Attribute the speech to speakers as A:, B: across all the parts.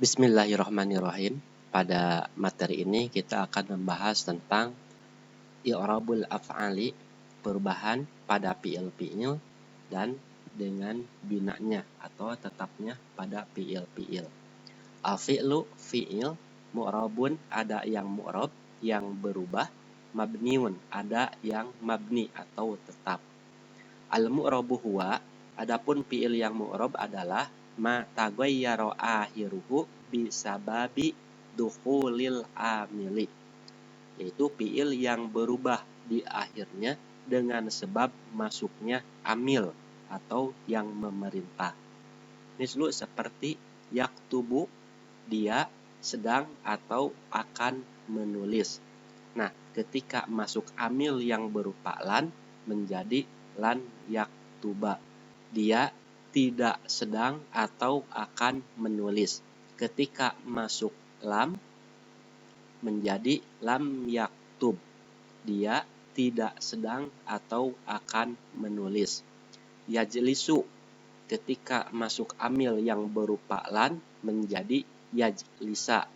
A: Bismillahirrahmanirrahim. Pada materi ini kita akan membahas tentang i'rabul af'ali, perubahan pada fi'il-fi'il dan dengan binanya atau tetapnya pada fi'il-fi'il. Al-fi'lu fi'il, mu'rabun ada yang mu'rab yang berubah, mabniun ada yang mabni atau tetap. Al-mu'rabu huwa, adapun fi'il yang mu'rab adalah ma taghayyara akhiruhu bisababi dukhulil amili, yaitu fi'il yang berubah di akhirnya dengan sebab masuknya amil atau yang memerintah. Mislu seperti yaktubu, dia sedang atau akan menulis. Nah, ketika masuk amil yang berupa lan menjadi lan yaktuba, dia tidak sedang atau akan menulis. Ketika masuk lam menjadi lam yaktub, dia tidak sedang atau akan menulis. Yajlisu, ketika masuk amil yang berupa lan menjadi yajlisa,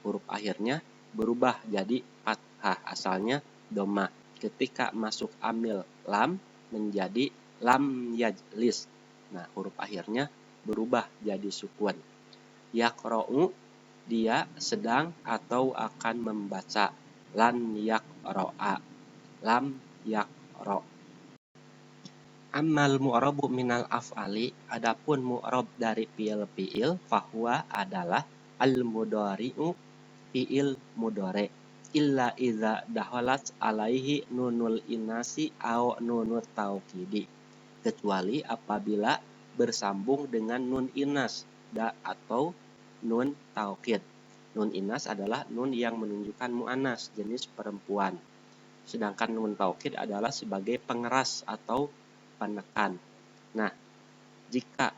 A: huruf akhirnya berubah jadi fathah, asalnya dhamma. Ketika masuk amil lam menjadi lam yajlis, nah huruf akhirnya berubah jadi sukun. Yaqra'u, dia sedang atau akan membaca. Lan yaqra'a, lam yaqra'. Ammal mu'rabu minal af'ali, adapun mu'rab dari fi'il-fi'il, fahuwa adalah al-mudhari'u, fi'il mudhari', illa idza dakhalat alaihi nunul inasi au nunut taukidi, kecuali apabila bersambung dengan nun inas atau nun taukid. Nun inas adalah nun yang menunjukkan mu'annas, jenis perempuan. Sedangkan nun taukid adalah sebagai pengeras atau penekan. Nah, jika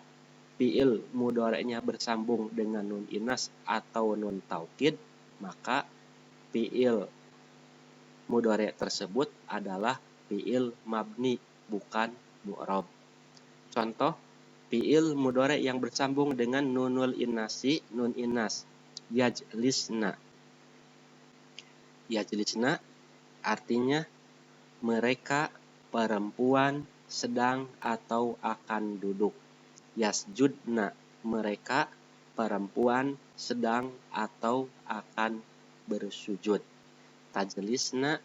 A: fi'il mudhari'nya bersambung dengan nun inas atau nun taukid, maka fi'il mudhari' tersebut adalah fi'il mabni, bukan mu'rab. Contoh fi'il mudhari' yang bersambung dengan nunul inasi, nun inas, yajlisna. Yajlisna artinya mereka perempuan sedang atau akan duduk. Yasjudna, mereka perempuan sedang atau akan bersujud. Tajlisna,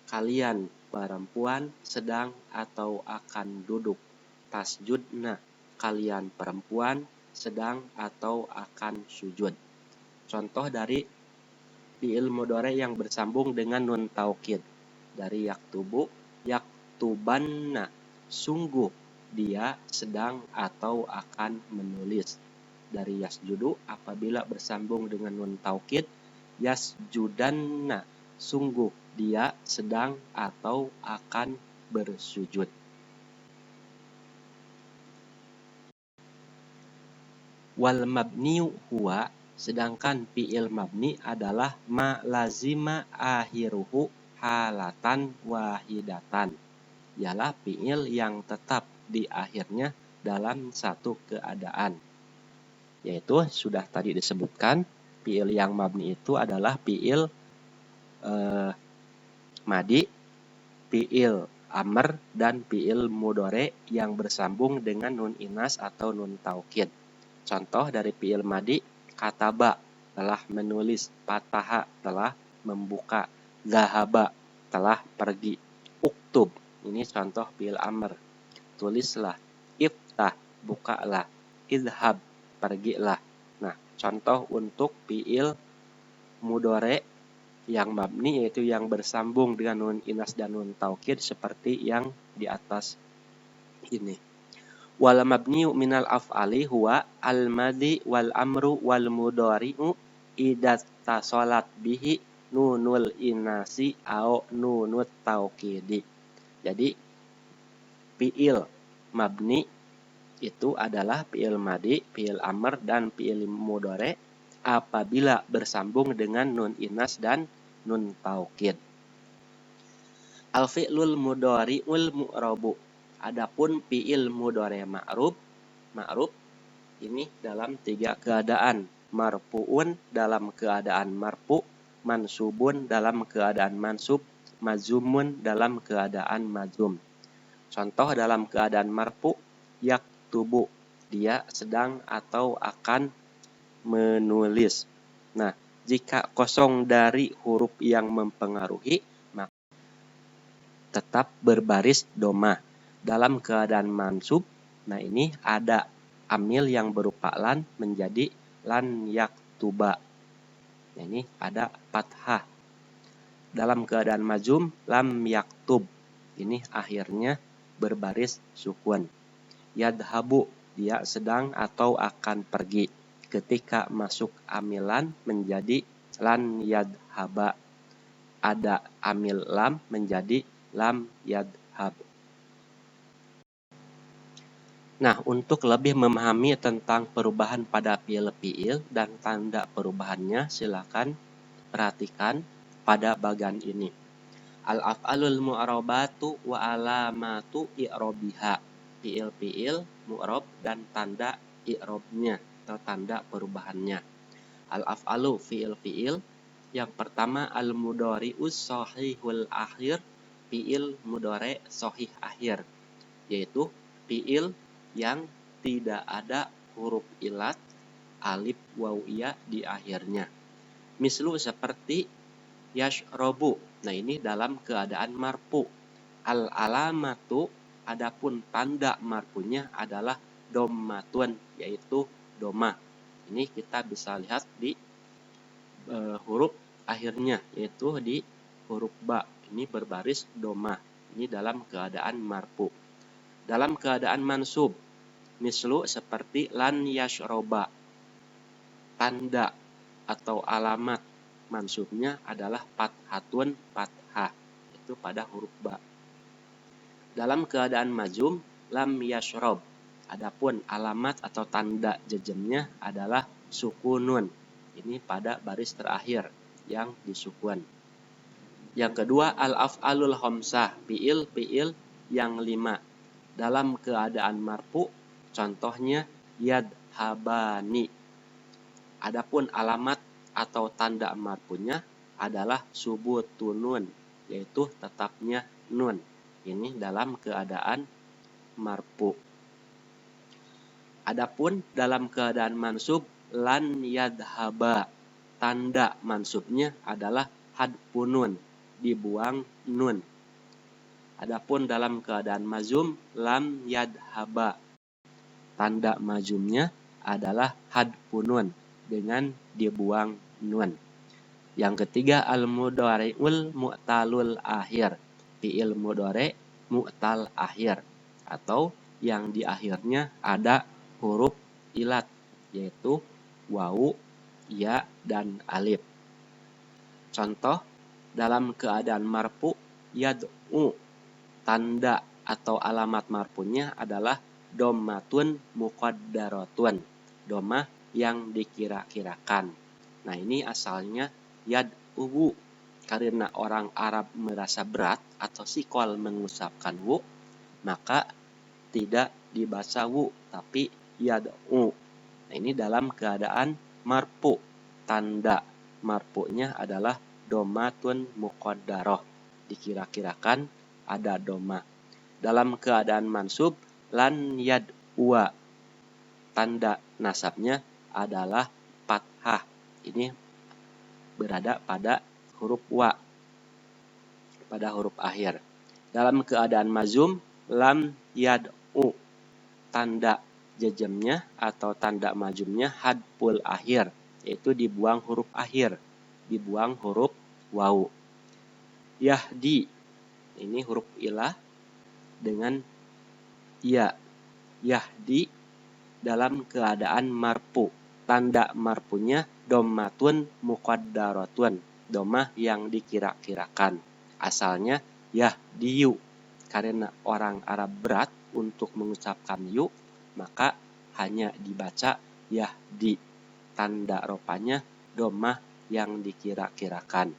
A: kalian perempuan sedang atau akan duduk. Tasjudna, kalian perempuan sedang atau akan sujud. Contoh dari fi'il mudhari' yang bersambung dengan nun taukid, dari yaktubu, yaktubanna, sungguh dia sedang atau akan menulis. Dari yasjudu, apabila bersambung dengan nun taukid, yasjudanna, sungguh dia sedang atau akan bersujud. Wal mabniu huwa, sedangkan fi'il mabni adalah ma lazima akhiruhu halatan wahidatan, ialah fi'il yang tetap di akhirnya dalam satu keadaan. Yaitu sudah tadi disebutkan, fi'il yang mabni itu adalah fi'il madi, fi'il amr, dan fi'il mudhari' yang bersambung dengan nun inas atau nun taukid. Contoh dari fi'il madi, kataba, telah menulis, fataha, telah membuka, zahaba, telah pergi, uktub, ini contoh fi'il amr, tulislah, iftah, bukalah, idhab, pergilah. Nah, contoh untuk fi'il mudhari' yang mabni, yaitu yang bersambung dengan nun inas dan nun taukid seperti yang di atas ini. Wal mabniu minal af'ali huwa al-madi wal amru wal mudhari'u idza tasalat bihi nunul inasi au nunut taukidi. Jadi fi'il mabni itu adalah fi'il madi, fi'il amr, dan fi'il mudhari' apabila bersambung dengan nun inas dan nun taukid. Al-fi'lul mudhari'ul mu'rabu. Adapun fi'il mudhari' ma'ruf ini dalam 3 keadaan. Marfu'un dalam keadaan marfu', mansubun dalam keadaan mansub, mazumun dalam keadaan mazum. Contoh dalam keadaan marfu', yaktubu, dia sedang atau akan menulis. Nah, jika kosong dari huruf yang mempengaruhi, maka tetap berbaris doma. Dalam keadaan mansub, nah ini ada amil yang berupa lan menjadi lan yaktuba. Nah, ini ada fathah. Dalam keadaan majum, lam yaktub. Ini akhirnya berbaris sukun. Yadhabu, dia sedang atau akan pergi. Ketika masuk amilan menjadi lan yadhaba. Ada amil lam menjadi lam yadhab. Nah, untuk lebih memahami tentang perubahan pada fiil dan tanda perubahannya, silakan perhatikan pada bagian ini. Al-af'alul mu'rabatu wa alamatu i'robiha. Fiil mu'rab dan tanda i'robnya atau tanda perubahannya. Al-af'alu fiil. Yang pertama al-mudhari'us shahihul akhir, fiil mudhari' shahih akhir, yaitu fiil yang tidak ada huruf ilat alif waw ya di akhirnya. Mislu seperti yashrobu. Nah, ini dalam keadaan marfu. Al-alamatu, adapun tanda marfunya adalah dommatun, yaitu doma. Ini kita bisa lihat di huruf akhirnya, yaitu di huruf ba. Ini berbaris doma. Ini dalam keadaan marfu. Dalam keadaan mansub, mislu seperti lan yashroba. Tanda atau alamat mansubnya adalah fathatun fathah, itu pada huruf ba. Dalam keadaan majum, lam yashrob. Adapun alamat atau tanda jejemnya adalah sukunun. Ini pada baris terakhir yang disukun. Yang kedua al-af'alul khamsah, fiil yang 5. Dalam keadaan marfu, contohnya yadhabani. Adapun alamat atau tanda marfunya adalah subutun nun, yaitu tetapnya nun. Ini dalam keadaan marfu. Adapun dalam keadaan mansub lan yadhaba. Tanda mansubnya adalah hadfun nun, dibuang nun. Adapun dalam keadaan mazum lam yadhaba. Tanda majumnya adalah hadfun nun dengan dibuang nun. Yang ketiga al-mudhari'ul mu'talul akhir. Fi'il mudhari' mu'tal akhir, atau yang di akhirnya ada huruf ilat, yaitu wawu, ya, dan alif. Contoh dalam keadaan marfu yad'u. Tanda atau alamat marfunya adalah dommatun muqaddaratun. Doma yang dikira-kirakan. Nah, ini asalnya yad'u. Karena orang Arab merasa berat atau sikol mengucapkan wu, maka tidak dibaca wu, tapi yad'u. Nah, ini dalam keadaan marfu. Tanda marfunya adalah dommatun muqaddarah. Dikira-kirakan ada doma. Dalam keadaan mansub lan yad'ua. Tanda nasabnya adalah fathah. Ini berada pada huruf wa, pada huruf akhir. Dalam keadaan mazum lam yad'u. Tanda jejemnya atau tanda majumnya hadful akhir, yaitu dibuang huruf akhir, dibuang huruf wawu. Yahdi, ini huruf ilah dengan ya. Yahdi dalam keadaan marfu. Tanda marfunya dommatun muqaddaratun, doma yang dikira-kirakan. Asalnya yahdiyu. Karena orang Arab berat untuk mengucapkan yu, maka hanya dibaca yahdi. tanda ropanya domah yang dikira-kirakan.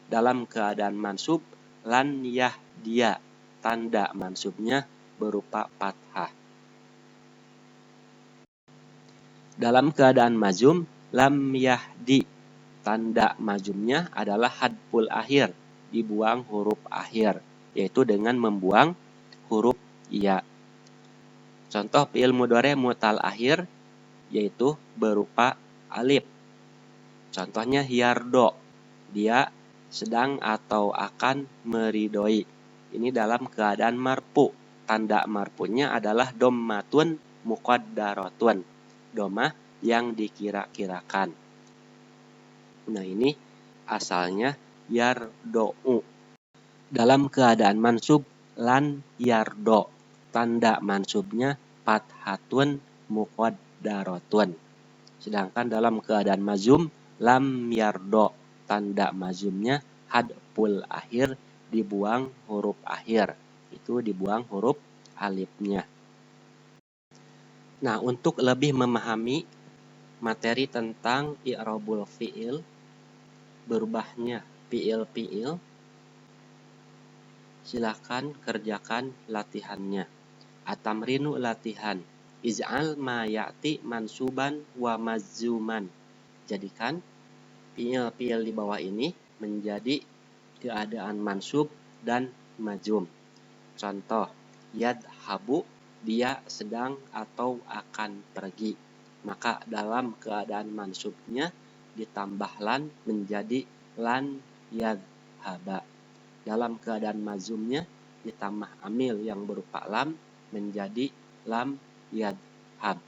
A: Dalam keadaan mansub, lan yahdiya, tanda mansubnya berupa fathah. Dalam keadaan majum, lam yahdi, tanda majumnya adalah hadful akhir, dibuang huruf akhir, yaitu dengan membuang huruf ya. Contoh fi'il mudhari mutal akhir yaitu berupa alif. Contohnya yardo, dia sedang atau akan meridoi. Ini dalam keadaan marfu. Tanda marfunya adalah dommatun muqaddaratun, domah yang dikira-kirakan. Nah, ini asalnya yardo'u. Dalam keadaan mansub, lan yardo, tanda mansubnya fathatun muqaddaratun. Sedangkan dalam keadaan mazum, lam yardo, tanda mazumnya hadful akhir, dibuang huruf akhir. Itu dibuang huruf alifnya. Nah, untuk lebih memahami materi tentang i'rabul fi'il, berubahnya fi'il-fi'il, silakan kerjakan latihannya. Atamrinu latihan. Iz'al ma ya'ti mansuban wa mazzuman. Jadikan fi'il-fi'il di bawah ini menjadi keadaan mansub dan majum. Contoh, yadhabu, dia sedang atau akan pergi. Maka dalam keadaan mansubnya ditambah lan menjadi lan yadhaba. Dalam keadaan mazumnya ditambah amil yang berupa lam menjadi lam yadhab.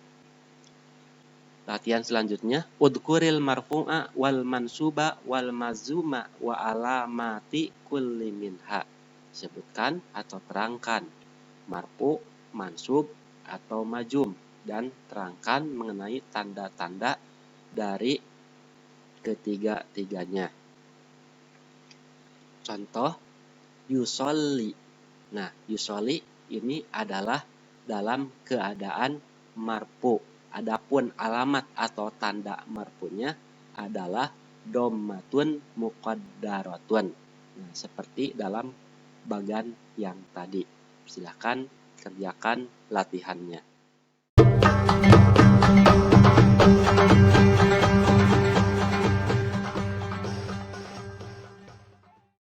A: Latihan selanjutnya, udhkuril marfu'a wal mansuba wal mazuma wa alamati kulli minha. Sebutkan atau terangkan marfu, mansub, atau majum, dan terangkan mengenai tanda-tanda dari ketiga-tiganya. Contoh, yusolli. Nah, yusolli ini adalah dalam keadaan marfu. Adapun alamat atau tanda marfunya adalah dommatun muqaddaratun. Nah, seperti dalam bagan yang tadi. Silakan kerjakan latihannya.